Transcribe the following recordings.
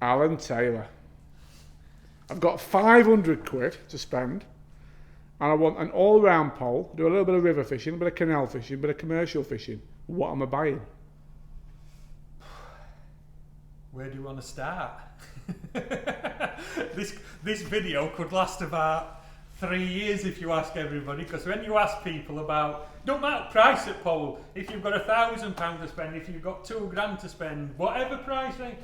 Alan Taylor. I've got 500 quid to spend, and I want an all-round pole, do a little bit of river fishing, a bit of canal fishing, a bit of commercial fishing. What am I buying? Where do you want to start? This video could last about 3 years if you ask everybody, because when you ask people about, don't matter price at pole, if you've got £1,000 to spend, if you've got £2,000 to spend, whatever price range,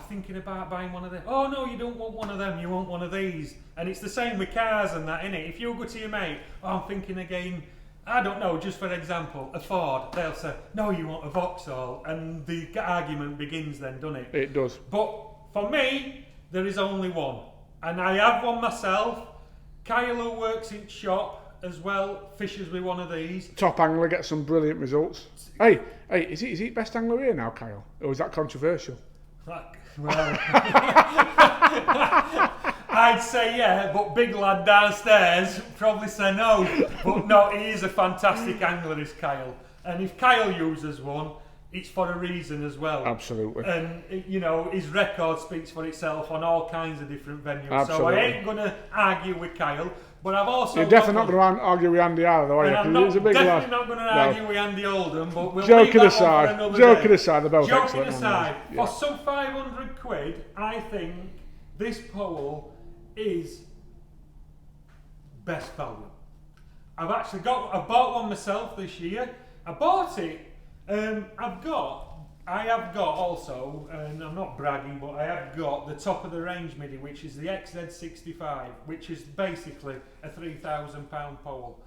thinking about buying one of them. Oh no, you don't want one of them, you want one of these. And it's the same with cars and that, innit? If you go to your mate, I'm thinking again, I don't know, just for example, a Ford, they'll say, no, you want a Vauxhall, and the argument begins then, doesn't it? It does. But for me, there is only one, and I have one myself. Kyle, who works in shop as well, fishes with one of these. Top angler, gets some brilliant results. Hey, is he best angler here now, Kyle? Or is that controversial? Well, I'd say yeah, but big lad downstairs probably say no. But no, he is a fantastic angler, is Kyle. And if Kyle uses one, it's for a reason as well. Absolutely. And, you know, his record speaks for itself on all kinds of different venues. Absolutely. So I ain't going to argue with Kyle, but I've also... You're definitely not going to argue with Andy either, though, are you? I'm definitely not going to argue with Andy Oldham, but we'll Joking leave that aside, one for another joking day. aside, they're both Joking excellent. aside, Yeah. for some 500 quid, I think this pole is best value. I bought one myself this year. I bought it. I have got also, and I'm not bragging, but I have got the top of the range MIDI, which is the XZ65, which is basically a £3,000 pole.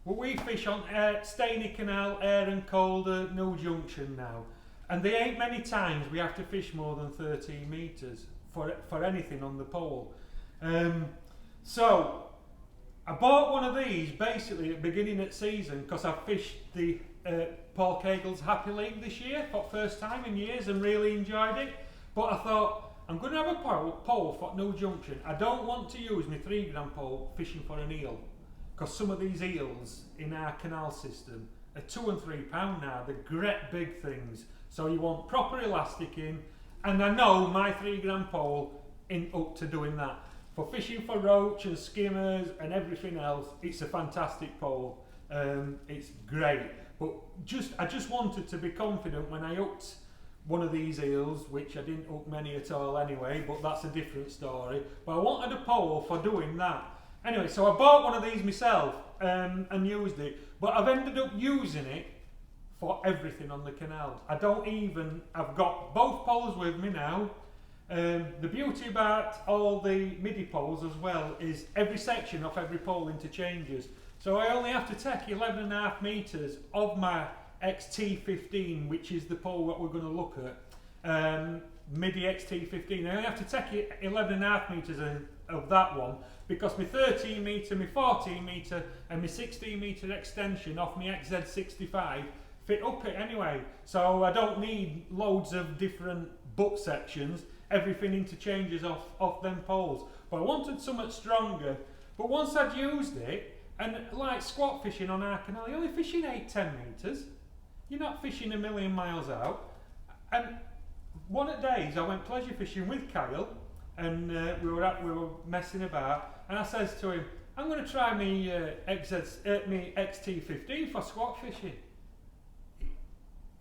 Well, we fish on Steyny Canal, Ayr and Calder, New Junction now, and there ain't many times we have to fish more than 13 metres for anything on the pole. So I bought one of these basically at the beginning of the season because I fished the Paul Cagle's Happy League this year for the first time in years and really enjoyed it. But I thought, I'm going to have a pole for New Junction. I don't want to use my 3 gram pole fishing for an eel, because some of these eels in our canal system are £2 and £3 now. They're great big things. So you want proper elastic in, and I know my 3 gram pole ain't up to doing that. For fishing for roach and skimmers and everything else, it's a fantastic pole. It's great. But I just wanted to be confident when I hooked one of these eels, which I didn't hook many at all anyway, but that's a different story. But I wanted a pole for doing that. Anyway, so I bought one of these myself and used it, but I've ended up using it for everything on the canal. I've got both poles with me now. The beauty about all the MIDI poles as well is every section of every pole interchanges. So I only have to take 11.5 metres of my XT15, which is the pole that we're going to look at, MIDI XT15. I only have to take 11.5 metres of that one, because my 13 metre, my 14 metre and my 16 metre extension off my XZ65 fit up it anyway. So I don't need loads of different butt sections. Everything interchanges off them poles. But I wanted something stronger. But once I'd used it, and like squat fishing on our canal, you're only fishing 8-10 metres. You're not fishing a million miles out. And one of the days I went pleasure fishing with Kyle, and we were messing about, and I says to him, I'm going to try me XT15 for squat fishing.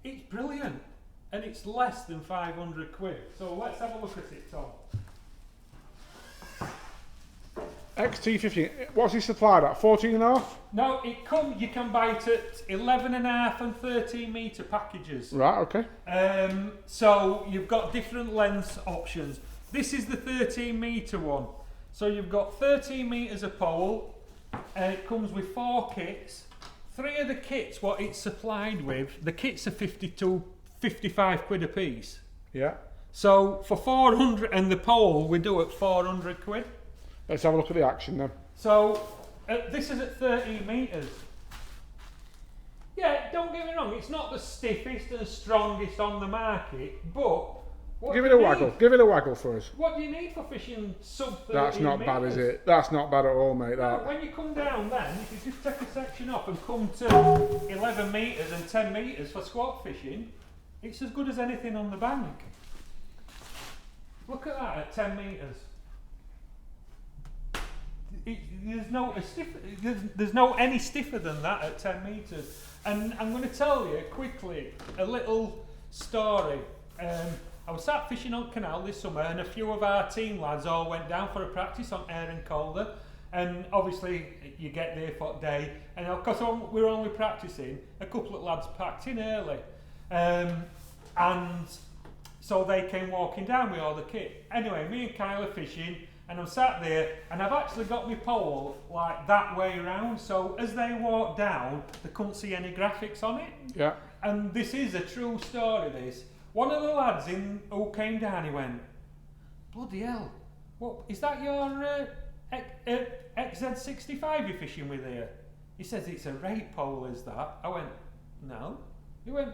It's brilliant, and it's less than 500 quid. So let's have a look at it, Tom. XT15, what's he supplied at? 14.5? No, you can buy it at 11.5 and 13 metre packages. Right, okay. So you've got different lengths options. This is the 13 metre one. So you've got 13 metres of pole. It comes with 4 kits. 3 of the kits, what it's supplied with, the kits are 55 quid a piece. Yeah. So for 400, and the pole we do at 400 quid. Let's have a look at the action then. So this is at 13 metres. Yeah, don't get me wrong, it's not the stiffest and strongest on the market, but... Give it a waggle. Give it a waggle for us. What do you need for fishing sub 13 That's not metres? bad, is it? That's not bad at all, mate. No, That. when you come down then, if you just take a section up and come to 11 metres and 10 metres for squat fishing, it's as good as anything on the bank. Look at that at 10 metres. There's no any stiffer than that at 10 metres. And I'm going to tell you quickly a little story. I was sat fishing on canal this summer, and a few of our team lads all went down for a practice on Aaron Calder. And obviously you get there for day, and of course we were only practicing, a couple of lads packed in early, and so they came walking down with all the kit. Anyway, me and Kyle are fishing, and I'm sat there, and I've actually got my pole like that way around, so as they walked down, they couldn't see any graphics on it. Yeah. And this is a true story, this. One of the lads who came down, he went, bloody hell, what, is that your XZ65 you're fishing with here? He says, it's a rate pole, is that? I went, no. He went,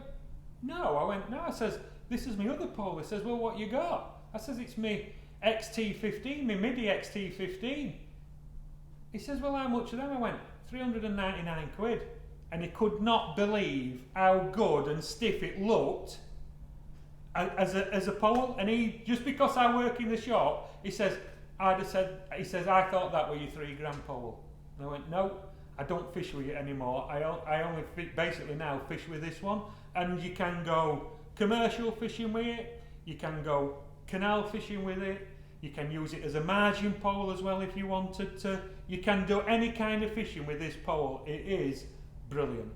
no. I went, no. I says, this is my other pole. He says, well, what you got? I says, it's me XT15, my MIDI XT15. He says, well, how much are them? I went, 399 quid. And he could not believe how good and stiff it looked as a pole. And he, just because I work in the shop, he says, I thought that were your 3 gram pole. And I went, no, I don't fish with it anymore. I only basically now fish with this one. And you can go commercial fishing with it, you can go canal fishing with it, you can use it as a margin pole as well if you wanted to. You can do any kind of fishing with this pole. It is brilliant.